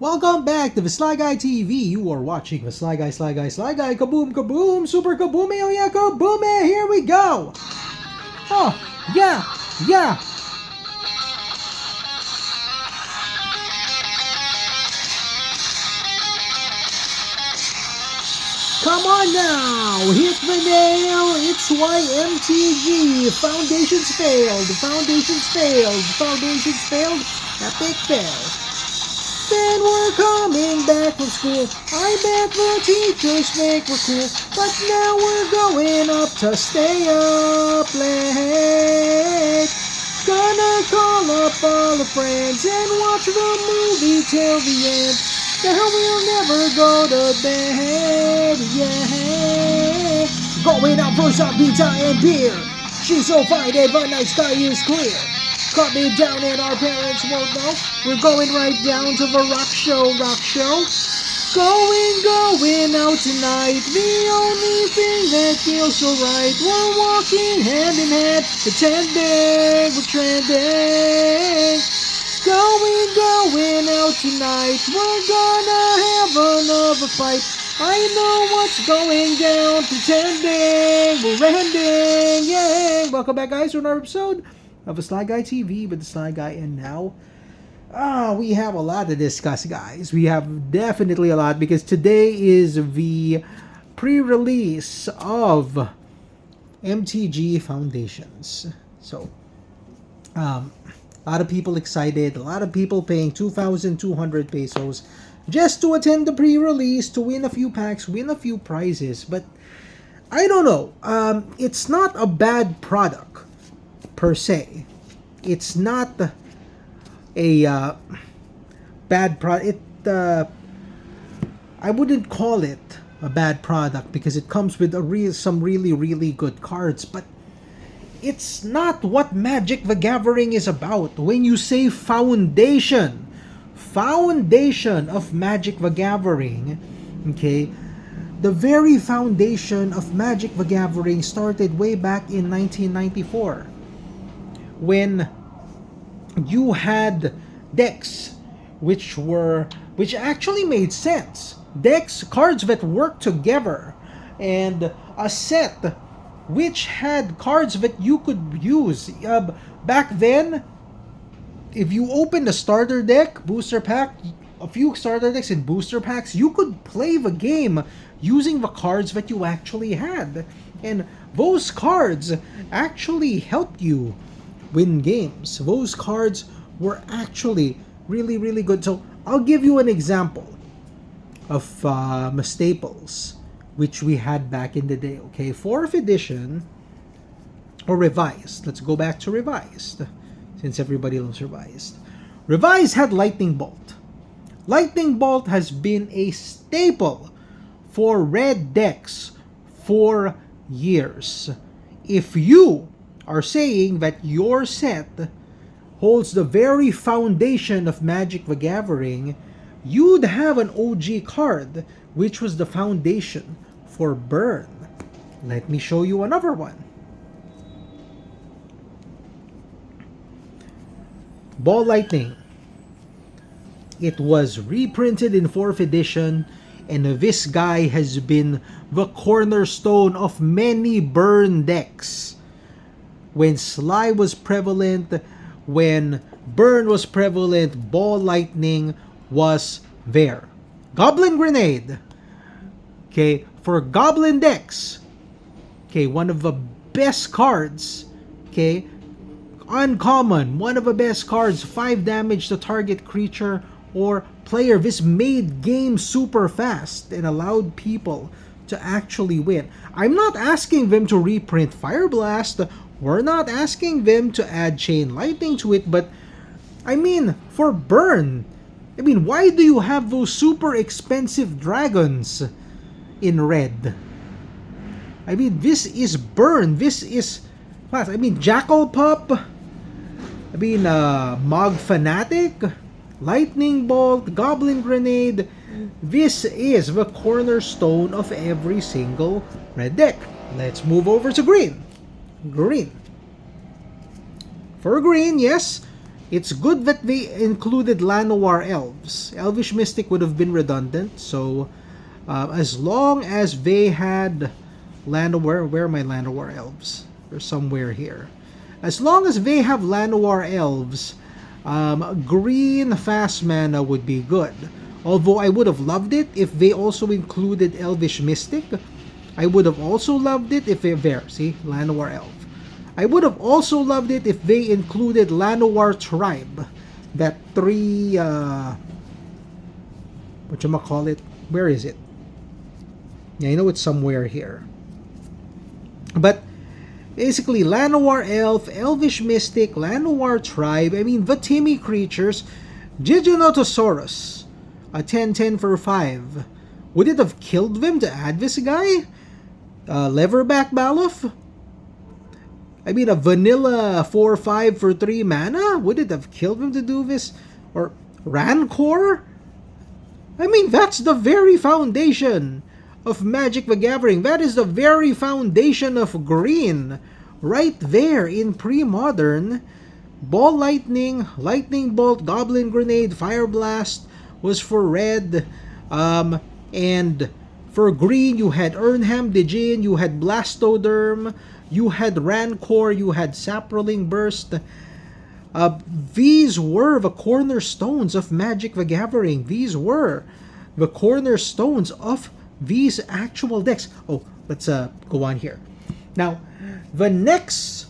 Welcome back to the Sly Guy TV. You are watching the Sly Guy, kaboom, kaboom, super kaboom, oh yeah, kaboom, here we go. Oh, yeah, yeah. Come on now, hit the nail. It's why MTG Foundations failed. Foundations failed. Epic fail. Then we're coming back from school. I bet the teachers think we're cool. But now we're going up to stay up late. Gonna call up all the friends and watch the movie till the end. Then we'll never go to bed, yeah. Going out for some pizza and beer. She's so fine and the night sky is clear. Coming down and our parents won't know. We're going right down to the rock show. Going out tonight. The only thing that feels so right. We're walking hand in hand, pretending we're trending. Going out tonight. We're gonna have another fight. I know what's going down, pretending we're ending. Yeah. Welcome back, guys, to another episode of the Sly Guy TV with the Sly Guy. And now we have a lot to discuss, guys. We have definitely a lot because today is the pre-release of MTG Foundations. So a lot of people excited, a lot of people paying 2,200 pesos just to attend the pre-release, to win a few packs, win a few prizes. But I don't know, it's not a bad product per se. It's not a bad product. I wouldn't call it a bad product because it comes with some really good cards, but it's not what Magic the Gathering is about. When you say foundation of Magic the Gathering, okay, the very foundation of Magic the Gathering started way back in 1994 when you had decks which actually made sense. Decks, cards that work together, and a set which had cards that you could use. Back then, if you opened a starter deck, booster pack, a few starter decks and booster packs, you could play the game using the cards that you actually had. And those cards actually helped you win games. Those cards were actually really good. So I'll give you an example of staples which we had back in the day. Okay, 4th edition or revised. Let's go back to revised since everybody loves revised. Revised had Lightning Bolt. Lightning Bolt has been a staple for red decks for years. If you are saying that your set holds the very foundation of Magic the Gathering, you'd have an OG card which was the foundation for Burn. Let me show you another one. Ball Lightning. It was reprinted in 4th edition, and this guy has been the cornerstone of many Burn decks. When Sly was prevalent, when Burn was prevalent, Ball Lightning was there. Goblin Grenade. Okay, for Goblin decks, okay, one of the best cards, okay, uncommon, one of the best cards, 5 damage to target creature or player. This made games super fast and allowed people to actually win. I'm not asking them to reprint Fire Blast. We're not asking them to add Chain Lightning to it, but I mean, for Burn, I mean, why do you have those super expensive dragons in red? I mean, this is Burn. This is, I mean, Jackal Pup. I mean, Mog Fanatic, Lightning Bolt, Goblin Grenade. This is the cornerstone of every single red deck. Let's move over to green. For green, yes, It's good that they included Llanowar elves. Elvish Mystic would have been redundant, so as long as they had Llanowar, where are my Llanowar elves? They're somewhere here. As long as they have Llanowar elves, green fast mana would be good. Although I would have loved it if they also included Elvish Mystic. I would have also loved it if they there. See, Llanowar elf. I would have also loved it if they included Llanowar Tribe. That three, whatchamacallit, where is it? Yeah, I know it's somewhere here. But basically, Llanowar Elf, Elvish Mystic, Llanowar Tribe, I mean, the Timmy creatures, Giganotosaurus, a 10/10 for 5. Would it have killed them to add this guy? Leverback Baloth? I mean, a vanilla 4/5 for 3 mana? Would it have killed him to do this? Or Rancor? I mean, that's the very foundation of Magic the Gathering. That is the very foundation of green. Right there in pre-modern. Ball Lightning, Lightning Bolt, Goblin Grenade, Fire Blast was for red. And for green, you had Urnham Djinn, you had Blastoderm, you had Rancor, you had Saproling Burst. These were the cornerstones of Magic the Gathering. These were the cornerstones of these actual decks. Oh, let's go on here. Now, the next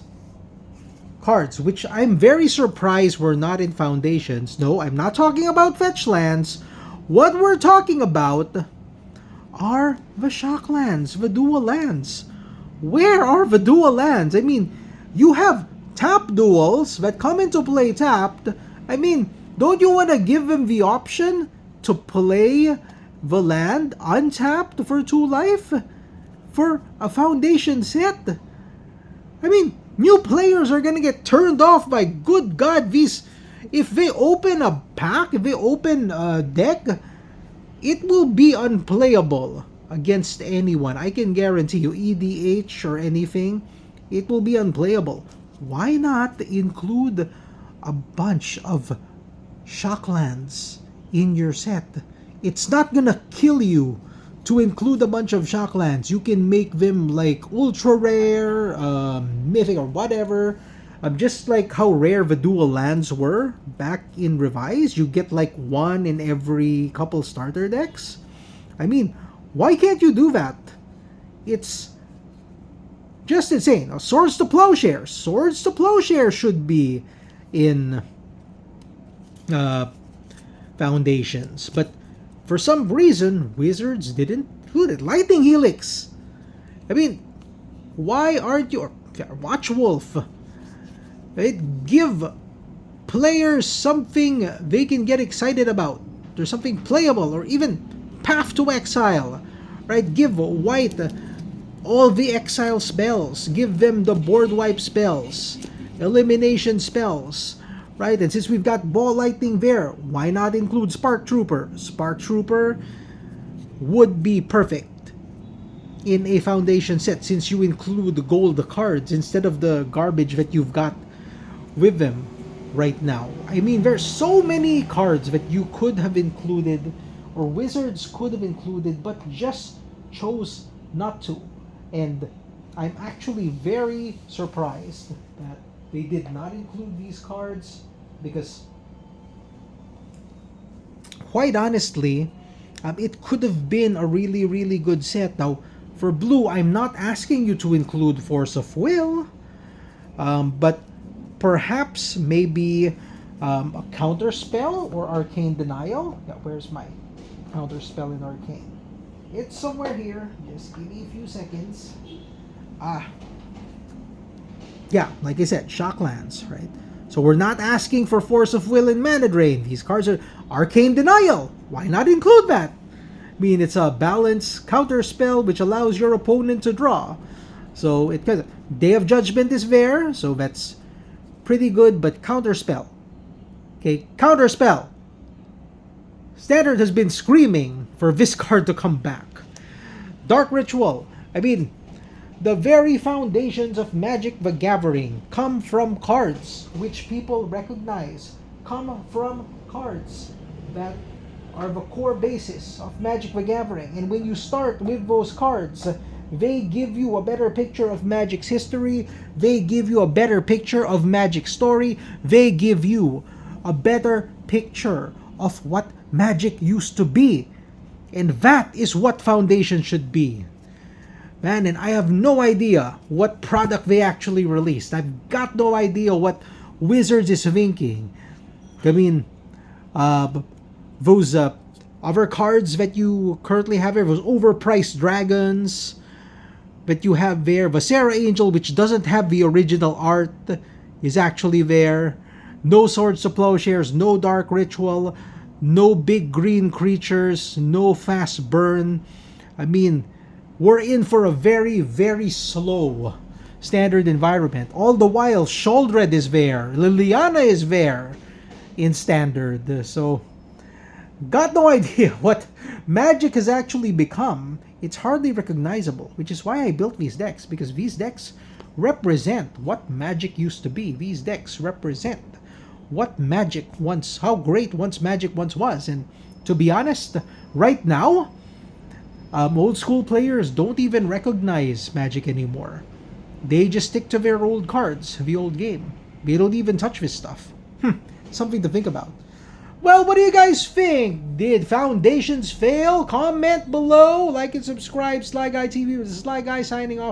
cards, which I'm very surprised were not in Foundations. No, I'm not talking about fetch lands. What we're talking about are the shock lands, the dual lands. Where are the dual lands? I mean, you have tap duals that come into play tapped. I mean, don't you want to give them the option to play the land untapped for 2 life? For a Foundation set? I mean, new players are gonna get turned off by, good God, these. If they open a pack, if they open a deck, it will be unplayable against anyone. I can guarantee you, EDH or anything, it will be unplayable. Why not include a bunch of shocklands in your set? It's not gonna kill you to include a bunch of shocklands. You can make them like ultra rare, mythic or whatever. Just like how rare the dual lands were back in Revised. You get like one in every couple starter decks. I mean, why can't you do that? It's just insane. Now, Swords to Plowshares. Swords to Plowshares should be in Foundations. But for some reason, Wizards didn't include it. Lightning Helix. I mean, why aren't you... Watch Wolf. Right? Give players something they can get excited about. There's something playable, or even Path to Exile. Right? Give White all the exile spells. Give them the board wipe spells, elimination spells. Right? And since we've got Ball Lightning there, why not include Spark Trooper? Spark Trooper would be perfect in a Foundation set, since you include the gold cards instead of the garbage that you've got with them right now. I mean, there's so many cards that you could have included, or Wizards could have included, but just chose not to. And I'm actually very surprised that they did not include these cards, because quite honestly, it could have been a really, really good set. Now, for blue, I'm not asking you to include Force of Will, but perhaps maybe a counter spell or Arcane Denial. Yeah, where's my counter spell in Arcane? It's somewhere here. Just give me a few seconds. Yeah, like I said, Shocklands, right? So we're not asking for Force of Will and Mana Drain. These cards are Arcane Denial. Why not include that? I mean, it's a balanced counter spell which allows your opponent to draw. So it kind of, Day of Judgment is there, so that's pretty good, but counter spell. Okay, counter spell. Standard has been screaming for this card to come back. Dark Ritual. I mean, the very foundations of Magic the Gathering come from cards which people recognize come from cards that are the core basis of Magic the Gathering. And when you start with those cards, they give you a better picture of Magic's history. They give you a better picture of Magic's story. They give you a better picture of what Magic used to be. And that is what Foundation should be. Man, and I have no idea what product they actually released. I've got no idea what Wizards is thinking. I mean, those other cards that you currently have here, those overpriced dragons that you have there, the Sarah Angel, which doesn't have the original art, is actually there. No Swords to Plowshares, no Dark Ritual, no big green creatures, no fast burn. I mean, we're in for a very, very slow standard environment. All the while, Sheoldred is there, Liliana is there in standard. So, got no idea what Magic has actually become. It's hardly recognizable, which is why I built these decks, because these decks represent what Magic used to be. These decks represent what Magic once, how great Magic once was. And to be honest, right now, old school players don't even recognize Magic anymore. They just stick to their old cards, the old game. They don't even touch this stuff. Something to think about. Well, what do you guys think? Did Foundations fail? Comment below, like and subscribe. Sly Guy TV. This is Sly Guy signing off.